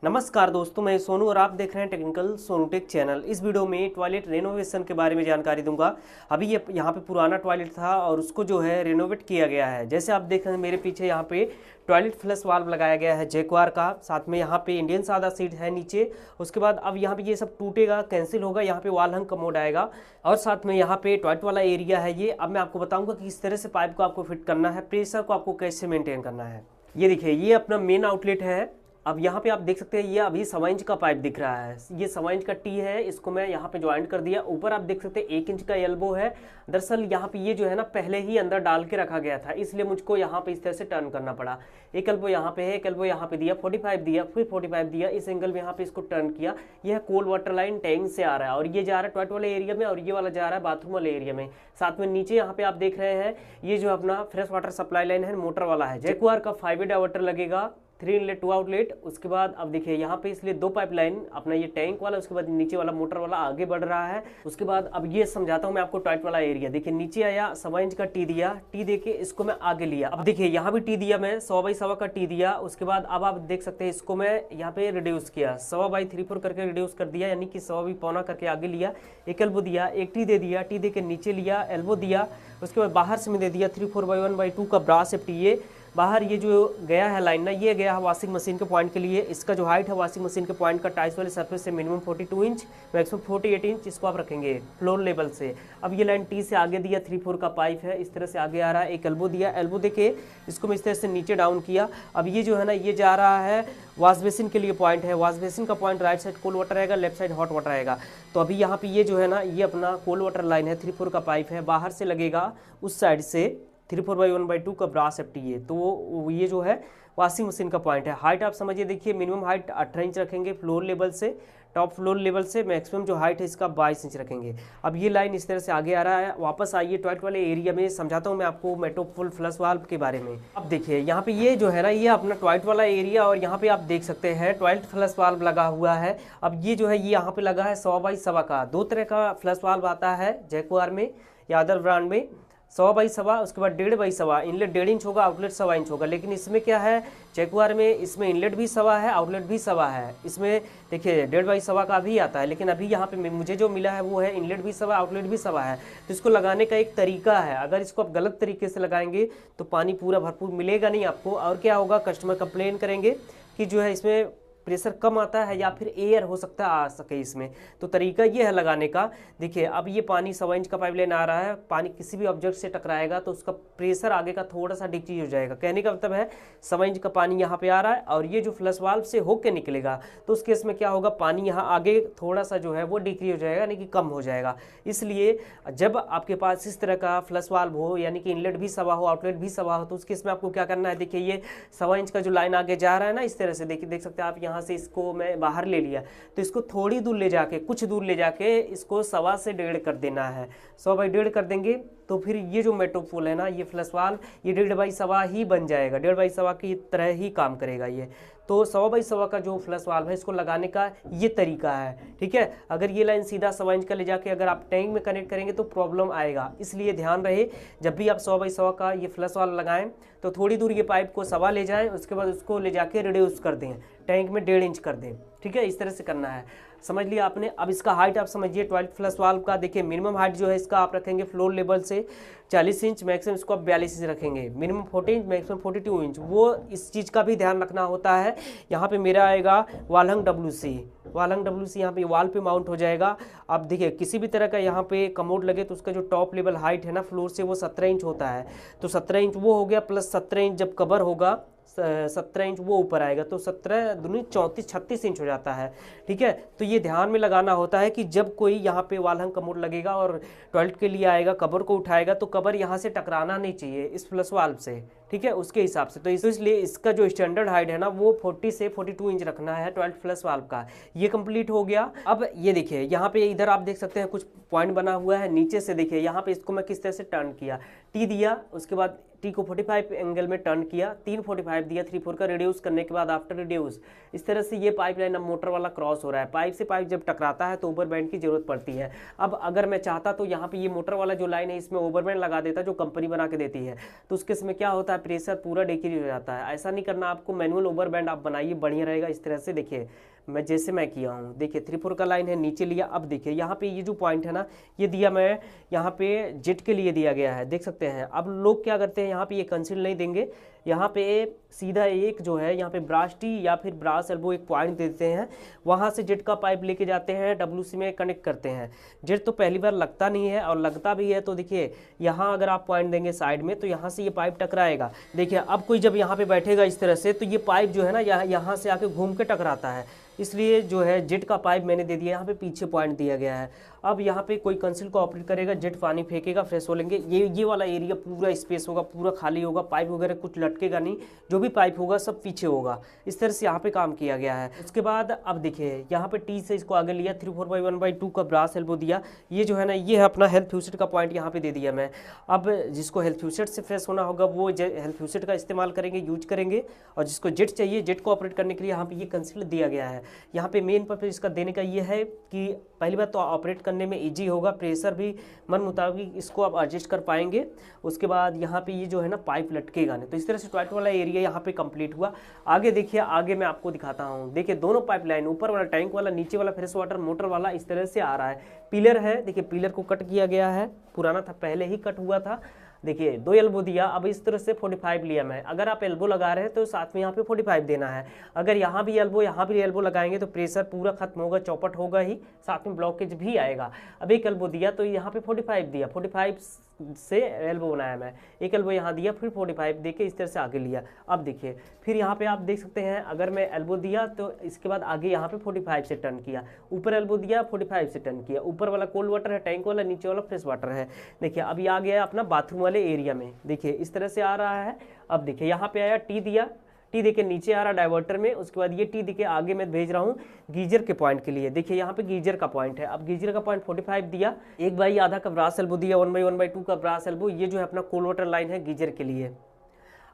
नमस्कार दोस्तों, मैं सोनू और आप देख रहे हैं टेक्निकल सोनू टेक चैनल। इस वीडियो में टॉयलेट रेनोवेशन के बारे में जानकारी दूंगा। अभी ये यहाँ पे पुराना टॉयलेट था और उसको जो है रेनोवेट किया गया है। जैसे आप देख रहे हैं मेरे पीछे यहाँ पे टॉयलेट फ्लश वाल्व लगाया गया है जैक्वार का, साथ में यहाँ पे इंडियन सादा सीट है नीचे। उसके बाद अब यहाँ पे ये सब टूटेगा, कैंसिल होगा, यहाँ पे वॉल हंग कमोड आएगा और साथ में यहाँ पे टॉयलेट वाला एरिया है ये। अब मैं आपको बताऊंगा कि किस तरह से पाइप को आपको फिट करना है, प्रेशर को आपको कैसे मेंटेन करना है। ये देखिए, ये अपना मेन आउटलेट है। अब यहाँ पे आप देख सकते हैं ये अभी 1.25 इंच का पाइप दिख रहा है। ये 1.25 इंच का टी है, इसको मैं यहाँ पे ज्वाइंट कर दिया। ऊपर आप देख सकते हैं 1 इंच का एल्बो है। दरअसल यहाँ पे ये जो है ना पहले ही अंदर डाल के रखा गया था, इसलिए मुझको यहाँ पे इस तरह से टर्न करना पड़ा। एक एल्बो यहाँ पे है, एक एल्बो यहाँ पे दिया, 45 दिया, फिर 45 दिया, इस एंगल में यहाँ पे इसको टर्न किया। यह कोल्ड वाटर लाइन टैंक से आ रहा है और ये जा रहा है टॉयलेट वाले एरिया में और ये वाला जा रहा है बाथरूम वाले एरिया में। साथ में नीचे यहाँ पे आप देख रहे हैं ये जो अपना फ्रेश वाटर सप्लाई लाइन है, मोटर वाला है। जैक्वार का 5 वे डायवर्टर लगेगा, 3 इनलेट 2 आउटलेट। उसके बाद अब देखिए यहाँ पे इसलिए 2 पाइपलाइन, अपना ये टैंक वाला, उसके बाद नीचे वाला मोटर वाला आगे बढ़ रहा है। उसके बाद अब ये समझाता हूँ मैं आपको टॉयलेट वाला एरिया। देखिए नीचे आया, 1.25 इंच का टी दिया, टी दे के इसको मैं आगे लिया। अब देखिए यहाँ भी टी दिया, मैं 100 बाई 1.25 का टी दिया। उसके बाद अब आप देख सकते हैं इसको मैं यहाँ पे रिड्यूस किया, 100 बाई 3/4 करके रिड्यूस कर दिया, यानी कि 100 भी पौना करके आगे लिया। एक एल्बो दिया, एक टी दे दिया, टी दे के नीचे लिया, एल्बो दिया। उसके बाद बाहर से मैं दे दिया 3/4/1/2 का ब्रास एफ टी। ये बाहर ये जो गया है लाइन ना, ये गया है वॉशिंग मशीन के पॉइंट के लिए। इसका जो हाइट है वॉशिंग मशीन के पॉइंट का टाइल्स वाले सरफेस से मिनिमम 42 इंच, मैक्सिमम 48 इंच इसको आप रखेंगे फ्लोर लेवल से। अब ये लाइन टी से आगे दिया, 3/4 का पाइप है, इस तरह से आगे आ रहा है। एक एल्बो दिया, एल्बो देके इसको मैं इस तरह से नीचे डाउन किया। अब ये जो है ना ये जा रहा है वॉश बेसिन के लिए पॉइंट है। वॉश बेसिन का point right side cold water रहेगा, लेफ्ट साइड हॉट वाटर रहेगा। तो अभी यहाँ पे ये जो है ना ये अपना कोल्ड वाटर लाइन है, 3/4 का पाइप है, बाहर से लगेगा उस साइड से 3/4/1/2 का ब्रास एफ टी है। तो ये जो है वॉशिंग मशीन का पॉइंट है। हाइट आप समझिए, देखिए मिनिमम हाइट 18 इंच रखेंगे फ्लोर लेवल से, टॉप फ्लोर लेवल से। मैक्सिमम जो हाइट है इसका 22 इंच रखेंगे। अब ये लाइन इस तरह से आगे आ रहा है। वापस आइए टॉयलेट वाले एरिया में, समझाता हूँ मैं आपको मेट्रोफुल फ्लश वाल्व के बारे में। अब देखिए यहाँ पे ये जो है ना ये अपना टॉयलेट वाला एरिया और यहाँ पे आप देख सकते हैं टॉयलेट फ्लश वाल्व लगा हुआ है। अब ये जो है ये यहाँ पे लगा है 100 बाई 1.25 का। 2 तरह का फ्लश वाल्व आता है जैक्वार में या अदर ब्रांड में, 100 बाई 1.25, उसके बाद 1.5 बाई 1.25। इनलेट 1.5 इंच होगा, आउटलेट 1.25 इंच होगा। लेकिन इसमें क्या है, जैक्वार में इसमें इनलेट भी 1.25 है, आउटलेट भी 1.25 है। इसमें देखिए 1.5 बाई 1.25 का भी आता है, लेकिन अभी यहाँ पे मुझे जो मिला है वो है इनलेट भी 1.25, आउटलेट भी 1.25 है। तो इसको लगाने का एक तरीका है, अगर इसको आप गलत तरीके से लगाएंगे तो पानी पूरा भरपूर मिलेगा नहीं आपको, और क्या होगा कस्टमर कंप्लेन करेंगे कि जो है इसमें प्रेशर कम आता है या फिर एयर हो सकता है आ सके इसमें। तो तरीका ये है लगाने का। देखिए अब ये पानी 1.25 इंच का पाइपलाइन आ रहा है, पानी किसी भी ऑब्जेक्ट से टकराएगा तो उसका प्रेशर आगे का थोड़ा सा डिक्रीज हो जाएगा। कहने का मतलब है 1.25 इंच का पानी यहाँ पे आ रहा है और ये जो फ्लश वाल्व से होके निकलेगा तो उस केस में क्या होगा, पानी यहाँ आगे थोड़ा सा जो है वो डिक्रीज हो जाएगा, यानी कि कम हो जाएगा। इसलिए जब आपके पास इस तरह का फ्लश वाल्व हो, यानी कि इनलेट भी 1.25 हो, आउटलेट भी 1.25 हो, तो उस केस में आपको क्या करना है, देखिए ये 1.25 इंच का जो लाइन आगे जा रहा है ना, इस तरह से देखिए, देख सकते हैं आप, यहाँ से इसको मैं बाहर ले लिया तो इसको थोड़ी दूर ले जाके, कुछ दूर ले जाके इसको 1.25 से 1.5 कर देना है। 100 बाई 1.5 कर देंगे तो फिर ये जो मेट्रोफुल है ना, ये फ्लश वाल्व ये 1.5 बाई 1.25 ही बन जाएगा, 1.5 बाई 1.25 की तरह ही काम करेगा ये। तो 100 बाई 1.25 का जो फ्लश वाल्व है इसको लगाने का ये तरीका है, ठीक है। अगर ये लाइन सीधा 1.25 इंच का ले जाके अगर आप टैंक में कनेक्ट करेंगे तो प्रॉब्लम आएगा। इसलिए ध्यान रहे जब भी आप 100 बाई 1.25 का ये फ्लश वाल्व लगाएं तो थोड़ी दूर ये पाइप को 1.25 ले जाएं, उसके बाद उसको ले जाके रिड्यूस कर दें, टैंक में 1.5 इंच कर दें, ठीक है। इस तरह से करना है, समझ लिया आपने। अब इसका हाइट आप समझिए टॉयलेट फ्लश वाल्व का। देखिए मिनिमम हाइट जो है इसका आप रखेंगे फ्लोर लेवल से 40 इंच, मैक्सिमम इसको आप 42 इंच रखेंगे। Minimum 40 inch, maximum 42 inch. वो इस चीज़ का भी ध्यान रखना होता है। यहाँ पे मेरा आएगा वालहंग WC, वालहंग WC यहाँ पे वाल पे माउंट हो जाएगा। अब देखिए किसी भी तरह का यहाँ पे कमोड लगे तो उसका जो टॉप लेवल हाइट है ना फ्लोर से वो 17 इंच होता है। तो 17 इंच वो हो गया, प्लस 17 इंच जब कवर होगा 17 इंच वो ऊपर आएगा, तो 17 दूनी 34 36 इंच हो जाता है, ठीक है। तो ये ध्यान में लगाना होता है कि जब कोई यहाँ पे वालहंग कमोड लगेगा और टॉयलेट के लिए आएगा, कवर को उठाएगा तो कवर यहाँ से टकराना नहीं चाहिए इस फ्लश वाल्व से, ठीक है, उसके हिसाब से। तो इसलिए इसका जो स्टैंडर्ड हाइट है ना वो 40 से 42 इंच रखना है टॉयलेट फ्लश वाल्व का। ये कंप्लीट हो गया। अब ये देखिए यहाँ पे इधर आप देख सकते हैं कुछ पॉइंट बना हुआ है नीचे से। देखिए यहाँ पे इसको मैं किस तरह से टर्न किया, टी दिया, उसके बाद टी को 45 एंगल में टर्न किया, 345 दिया 3/4 का, रिड्यूस करने के बाद आफ्टर रिड्यूस इस तरह से ये पाइपलाइन अब मोटर वाला क्रॉस हो रहा है। पाइप से पाइप जब टकराता है तो ओवरबैंड की जरूरत पड़ती है। अब अगर मैं चाहता तो यहाँ पे ये मोटर वाला जो लाइन है इसमें ओवरबैंड लगा देता जो कंपनी बना के देती है, तो उसके समय क्या होता है प्रेशर पूरा डिक्रीज हो जाता है। ऐसा नहीं करना आपको, मैनुअल ओवरबैंड आप बनाइए, बढ़िया रहेगा। इस तरह से देखिए मैं जैसे मैं किया हूँ, देखिए 3/4 का लाइन है, नीचे लिया। अब देखिए यहाँ पे ये जो पॉइंट है ना, ये दिया मैं यहाँ पे जेट के लिए दिया गया है, देख सकते हैं। अब लोग क्या करते हैं यहाँ पे ये कंसील नहीं देंगे, यहाँ पे सीधा एक जो है यहाँ पे ब्रास टी या फिर ब्रास एल्बो एक पॉइंट देते हैं, वहाँ से जेट का पाइप लेके जाते हैं, WC में कनेक्ट करते हैं। जेट तो पहली बार लगता नहीं है, और लगता भी है तो देखिए यहाँ अगर आप पॉइंट देंगे साइड में तो यहाँ से ये पाइप टकराएगा। देखिए अब कोई जब यहाँ पे बैठेगा इस तरह से तो ये पाइप जो है ना यहाँ से आके घूम के टकराता है, इसलिए जो है जेट का पाइप मैंने दे दिया, यहाँ पे पीछे पॉइंट दिया गया है। अब यहाँ पे कोई कंसील को ऑपरेट करेगा, जेट पानी फेंकेगा, फ्रेश हो लेंगे। ये वाला एरिया पूरा स्पेस होगा, पूरा खाली होगा, पाइप वगैरह कुछ लटकेगा नहीं, जो भी पाइप होगा सब पीछे होगा। इस तरह से यहाँ पे काम किया गया है। उसके बाद अब देखिए यहाँ पे टी से इसको आगे लिया, 3/4/1/2 का ब्रास एल्बो दिया। ये जो है ना ये है अपना हेल्थ फ्यूसेट का पॉइंट यहाँ पे दे दिया मैं। अब जिसको हेल्थ फ्यूसेट से फ्रेश होना होगा वो हेल्थ फ्यूसेट का इस्तेमाल करेंगे, यूज करेंगे, और जिसको जेट चाहिए, जेट को ऑपरेट करने के लिए यहाँ पे ये कंसील दिया गया है। यहाँ पे मेन पर्पज इसका देने का ये है कि पहली बात तो ऑपरेट करने में इजी होगा, प्रेशर भी मन मुताबिक इसको आप एडजस्ट कर पाएंगे। उसके बाद यहाँ पे ये जो है ना पाइप लटकेगा नहीं। तो इस तरह से टॉयलेट वाला एरिया यहाँ पे कंप्लीट हुआ। आगे देखिए, आगे मैं आपको दिखाता हूँ। देखिए दोनों पाइपलाइन, ऊपर वाला टैंक वाला, नीचे वाला फ्रेश वाटर मोटर वाला, इस तरह से आ रहा है। पिलर है, देखिए पिलर को कट किया गया है, पुराना था पहले ही कट हुआ था। देखिए 2 एल्बो दिया, अब इस तरह से 45 लिया मैं। अगर आप एल्बो लगा रहे हैं तो साथ में यहाँ पे 45 देना है। अगर यहाँ भी एल्बो लगाएंगे तो प्रेशर पूरा खत्म होगा, चौपट होगा ही, साथ में ब्लॉकेज भी आएगा। अब एक एल्बो दिया तो यहाँ पे 45 दिया, 45 से एल्बो बनाया मैं, एक एल्बो यहाँ दिया, फिर 45 देके इस तरह से आगे लिया। अब देखिए फिर यहाँ पे आप देख सकते हैं, अगर मैं एल्बो दिया तो इसके बाद आगे यहाँ पे 45 से टर्न किया, ऊपर एल्बो दिया 45 से टर्न किया। ऊपर वाला कोल्ड वाटर है टैंक वाला, नीचे वाला फ्रेश वाटर है। देखिए अब ये आ गया अपना बाथरूम वाले एरिया में, देखिए इस तरह से आ रहा है। अब देखिए यहाँ पे आया, टी दिया, टी देके नीचे आ रहा डाइवर्टर में। उसके बाद ये टी देके आगे मैं भेज रहा हूँ गीजर के पॉइंट के लिए। देखिए यहाँ पे गीजर का पॉइंट है। अब गीजर का पॉइंट 45 दिया, 1/आधा का ब्रास एल्बो दिया, 1/1/2 का ब्रास एल्बो। ये जो है अपना कोल्ड वाटर लाइन है गीजर के लिए।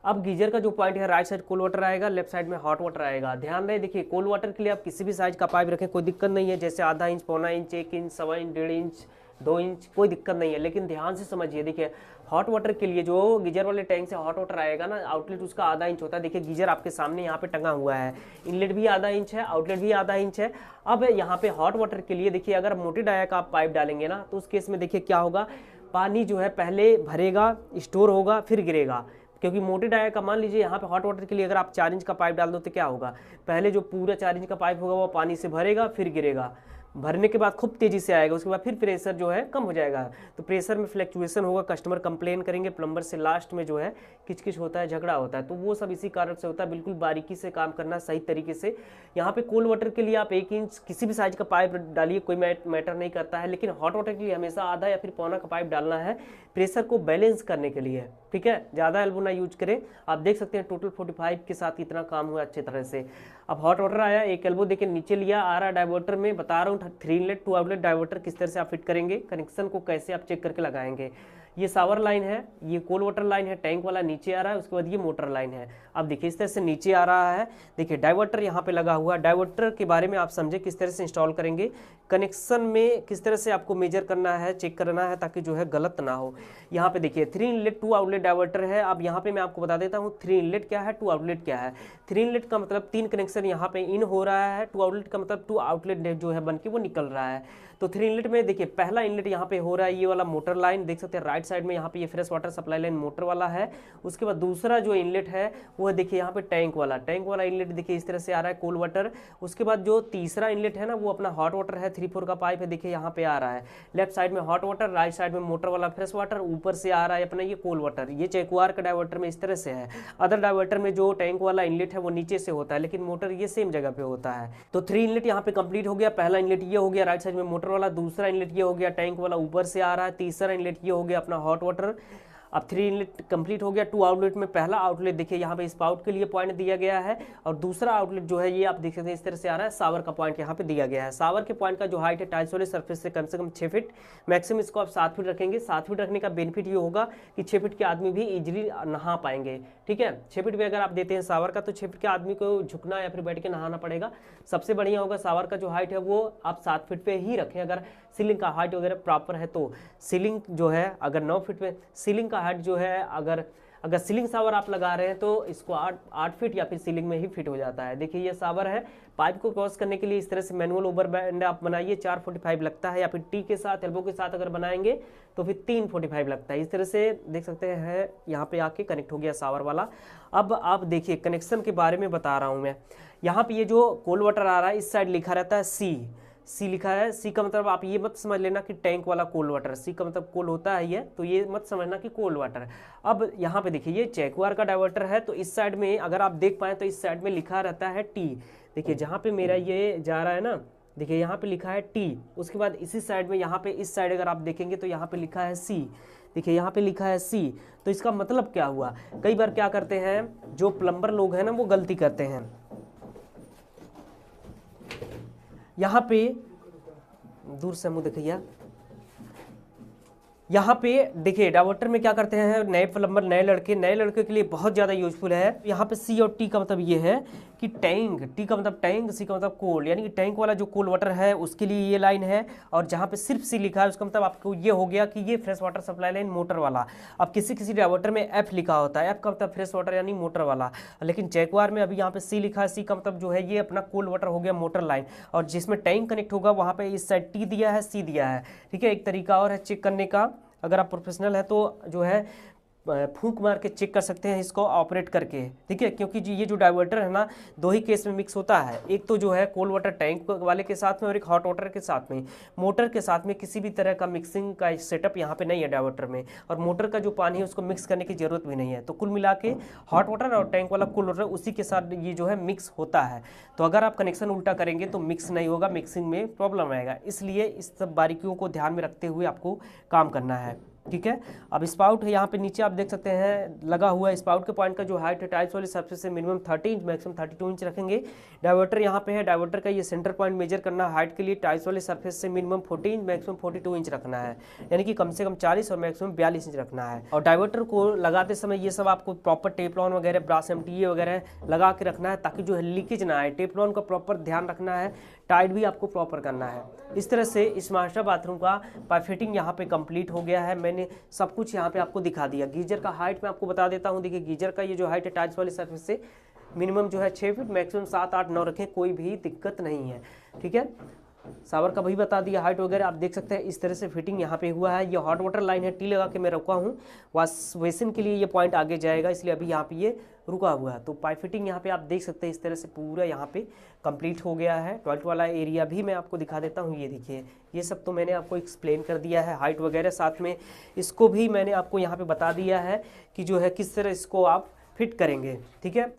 अब गीजर का जो पॉइंट है, राइट साइड कोल्ड वाटर आएगा, लेफ्ट साइड में हॉट वाटर आएगा। ध्यान रहे, देखिए कोल्ड वाटर के लिए आप किसी भी साइज का पाइप रखें, कोई दिक्कत नहीं है, जैसे आधा इंच, पौना inch, 1 inch, 1.25 inch, 1.5 inch, 2 inch, कोई दिक्कत नहीं है। लेकिन ध्यान से समझिए, देखिए हॉट वाटर के लिए जो गीजर वाले टैंक से हॉट वाटर आएगा ना, आउटलेट उसका आधा इंच होता है। देखिए गीजर आपके सामने यहाँ पे टंगा हुआ है, इनलेट भी आधा इंच है, आउटलेट भी आधा इंच है। अब यहाँ पे हॉट वाटर के लिए देखिए, अगर मोटी डाया का आप पाइप डालेंगे ना तो उस केस में देखिए क्या होगा, पानी जो है पहले भरेगा, स्टोर होगा, फिर गिरेगा। क्योंकि मोटे डाया का, मान लीजिए यहाँ पे हॉट वाटर के लिए अगर आप 4 इंच का पाइप डाल दो तो क्या होगा, पहले जो पूरा 4 इंच का पाइप होगा वो पानी से भरेगा, फिर गिरेगा, भरने के बाद खूब तेजी से आएगा, उसके बाद फिर प्रेशर जो है कम हो जाएगा, तो प्रेशर में फ्लैक्चुएशन होगा, कस्टमर कंप्लेन करेंगे, प्लम्बर से लास्ट में जो है किचकिच होता है, झगड़ा होता है। तो वो सब इसी कारण से होता है। बिल्कुल बारीकी से काम करना, सही तरीके से। यहाँ पे कोल्ड वाटर के लिए आप 1 इंच किसी भी साइज का पाइप डालिए, कोई मैटर नहीं करता है। लेकिन हॉट वाटर के लिए हमेशा आधा या फिर पौना का पाइप डालना है, प्रेशर को बैलेंस करने के लिए, ठीक है। ज़्यादा एल्बो ना यूज करें। आप देख सकते हैं टोटल 45 के साथ इतना काम हुआ अच्छे तरह से। अब हॉट वाटर आया, एक एल्बो देके नीचे लिया, आ रहा डाइवर्टर में, बता रहा हूँ 3 इनलेट 2 आउटलेट डाइवर्टर किस तरह से आप फिट करेंगे, कनेक्शन को कैसे आप चेक करके लगाएंगे। ये शावर लाइन है, ये कोल्ड वाटर लाइन है, टैंक वाला नीचे आ रहा है, उसके बाद ये मोटर लाइन है। अब देखिए इस तरह से नीचे आ रहा है, देखिए डाइवर्टर यहाँ पे लगा हुआ है। डाइवर्टर के बारे में आप समझे किस तरह से इंस्टॉल करेंगे, कनेक्शन में किस तरह से आपको मेजर करना है, चेक करना है, ताकि जो है गलत ना हो। यहाँ पे देखिए 3 इनलेट 2 आउटलेट डाइवर्टर है। अब यहाँ पे मैं आपको बता देता हूँ 3 इनलेट क्या है, 2 आउटलेट क्या है। 3 इनलेट का मतलब 3 कनेक्शन यहाँ पे इन हो रहा है, 2 आउटलेट का मतलब 2 आउटलेट जो है बन के वो निकल रहा है। तो 3 इनलेट में देखिए पहला इनलेट यहाँ पे हो रहा है, ये वाला मोटर लाइन देख सकते हैं, राइट साइड में यहाँ पे ये fresh water supply line motor वाला है। उसके बाद दूसरा जो इनलेट है वो देखिए यहाँ पे टैंक वाला इनलेट देखिए इस तरह से आ रहा है, कोल्ड वाटर। उसके बाद जो तीसरा इनलेट है ना वो अपना हॉट वाटर है, 3/4 का पाइप है, देखिए यहाँ पे आ रहा है। लेफ्ट साइड में हॉट वाटर, राइट साइड में मोटर वाला फ्रेश वाटर, ऊपर से आ रहा है अपना ये कोल्ड वाटर। ये चेकवार का डाइवर्टर में इस तरह से है। अदर डाइवर्टर में जो टैंक वाला इनलेट है वो नीचे से होता है, लेकिन मोटर ये सेम जगह पे होता है। तो 3 इनलेट यहाँ पे कंप्लीट हो गया। पहला इनलेट ये हो गया राइट साइड में मोटर वाला, दूसरा इनलेट ये हो गया टैंक वाला ऊपर से आ रहा है, तीसरा इनलेट ये हो गया अपना हॉट वाटर। अब 3 इनलेट कंप्लीट हो गया। 2 आउटलेट में पहला आउटलेट देखिए यहाँ पे स्पाउट के लिए पॉइंट दिया गया है, और दूसरा आउटलेट जो है ये आप देख सकते हैं इस तरह से आ रहा है, शावर का पॉइंट यहाँ पे दिया गया है। शावर के पॉइंट का जो हाइट है टाइल्स वाले सरफेस से कम 6 फीट, मैक्सिमम इसको आप 7 फीट रखेंगे। 7 फीट रखने का बेनिफिट ये होगा कि 6 फीट के आदमी भी इजीली नहा पाएंगे, ठीक है। 6 फीट पे अगर आप देते हैं शावर का तो 6 फीट के आदमी को झुकना या फिर बैठ के नहाना पड़ेगा। सबसे बढ़िया होगा शावर का जो हाइट है वो आप 7 फीट पे ही रखें, अगर सीलिंग का हाइट वगैरह प्रॉपर है तो। सीलिंग जो है अगर 9 फीट पे सीलिंग का हाइट जो है, अगर सीलिंग शावर आप लगा रहे हैं तो इसको 8 फीट या फिर सीलिंग में ही फिट हो जाता है। देखिए ये शावर है, पाइप को क्रॉस करने के लिए इस तरह से मैनुअल ओवर बैंड आप बनाइए, 445 लगता है, या फिर टी के साथ एल्बो के साथ अगर बनाएंगे तो फिर 345 लगता है। इस तरह से देख सकते हैं यहाँ पे आके कनेक्ट हो गया शावर वाला। अब आप देखिए कनेक्शन के बारे में बता रहा हूँ मैं। यहाँ पे ये जो कोल्ड वाटर आ रहा है इस साइड लिखा रहता है सी लिखा है। सी का मतलब आप ये मत समझ लेना कि टैंक वाला कोल्ड वाटर, सी का मतलब कोल्ड होता है ये, तो ये मत समझना कि कोल्ड वाटर। अब यहाँ पे देखिए ये जैक्वार का डाइवर्टर है, तो इस साइड में अगर आप देख पाए तो इस साइड में लिखा रहता है टी। देखिए जहाँ पे मेरा ये जा रहा है ना, देखिए यहाँ पे लिखा है टी, उसके बाद इसी साइड में यहाँ पे इस साइड अगर आप देखेंगे तो यहाँ पे लिखा है सी। देखिए यहाँ पे लिखा है सी, तो इसका मतलब क्या हुआ, कई बार क्या करते हैं जो प्लम्बर लोग हैं ना वो गलती करते हैं। यहाँ पे दूर से मुँह देखिए, यहाँ पे देखिए डाइवर्टर में क्या करते हैं नए प्लम्बर, नए लड़के के लिए बहुत ज़्यादा यूजफुल है। यहाँ पे सी और टी का मतलब ये है कि टैंक, टी का मतलब टैंक, सी का मतलब कोल्ड, यानी कि टैंक वाला जो कोल्ड वाटर है उसके लिए ये लाइन है। और जहाँ पे सिर्फ सी लिखा है उसका मतलब आपको ये हो गया कि ये fresh water supply line motor वाला। अब किसी डाइवर्टर में एफ लिखा होता है, एफ का मतलब फ्रेश वाटर यानी मोटर वाला, लेकिन जैक्वार में अभी यहाँ पे सी लिखा है, सी का मतलब जो है ये अपना कोल्ड वाटर हो गया मोटर लाइन। और जिसमें टैंक कनेक्ट होगा वहाँ पे इस साइड टी दिया है, सी दिया है, ठीक है। एक तरीका और है चेक करने का, अगर आप प्रोफेशनल है तो जो है फूंक मार के चेक कर सकते हैं इसको ऑपरेट करके, ठीक है। क्योंकि ये जो डाइवर्टर है ना 2 ही केस में मिक्स होता है, एक तो जो है कोल्ड वाटर टैंक वाले के साथ में और एक हॉट वाटर के साथ में। मोटर के साथ में किसी भी तरह का मिक्सिंग का सेटअप यहाँ पे नहीं है डाइवर्टर में, और मोटर का जो पानी है उसको मिक्स करने की जरूरत भी नहीं है। तो कुल मिला के हॉट वाटर और टैंक वाला कोल्ड वाटर उसी के साथ ये जो है मिक्स होता है। तो अगर आप कनेक्शन उल्टा करेंगे तो मिक्स नहीं होगा, मिक्सिंग में प्रॉब्लम आएगा। इसलिए इस सब बारीकियों को ध्यान में रखते हुए आपको काम करना है, ठीक है। अब स्पाउट है यहाँ पे नीचे आप देख सकते हैं लगा हुआ है। स्पाउट के पॉइंट का जो हाइट है टाइल्स वाले सरफेस से मिनिमम 30 इंच मैक्सिमम 32 इंच रखेंगे। डाइवर्टर यहाँ पे है, डाइवर्टर का ये सेंटर पॉइंट मेजर करना हाइट के लिए टाइल्स वाले सरफेस से मिनिमम 40 इंच मैक्सिमम 42 इंच रखना है, यानी कि कम से कम 40 और मैक्सिमम 42 इंच रखना है। और डाइवर्टर को लगाते समय ये सब आपको प्रॉपर टेफ्लॉन वगैरह, ब्रास एमटीए वगैरह लगा के रखना है ताकि जो है लीकेज ना आए। टेफ्लॉन का प्रॉपर ध्यान रखना है, टाइट भी आपको प्रॉपर करना है। इस तरह से इस मास्टर बाथरूम का पाइप फिटिंग यहाँ पे कंप्लीट हो गया है। मैंने सब कुछ यहाँ पे आपको दिखा दिया। गीजर का हाइट मैं आपको बता देता हूँ। देखिए गीजर का ये जो हाइट है टाइल्स वाले सरफेस से मिनिमम जो है 6 फीट मैक्सिमम 7, 8, 9 रखें, कोई भी दिक्कत नहीं है, ठीक है। शावर का भी बता दिया, हाइट वगैरह आप देख सकते हैं। इस तरह से फिटिंग यहाँ पे हुआ है। ये हॉट वाटर लाइन है, टी लगा के मैं रुका हूँ, वॉश बेसिन के लिए ये पॉइंट आगे जाएगा, इसलिए अभी यहाँ पे ये रुका हुआ है। तो पाइप फिटिंग यहाँ पे आप देख सकते हैं इस तरह से पूरा यहाँ पे कंप्लीट हो गया है। टॉयलेट वाला एरिया भी मैं आपको दिखा देता हूँ। ये देखिए ये सब तो मैंने आपको एक्सप्लेन कर दिया है, हाइट वगैरह, साथ में इसको भी मैंने आपको यहाँ पे बता दिया है कि जो है किस तरह इसको आप फिट करेंगे, ठीक है।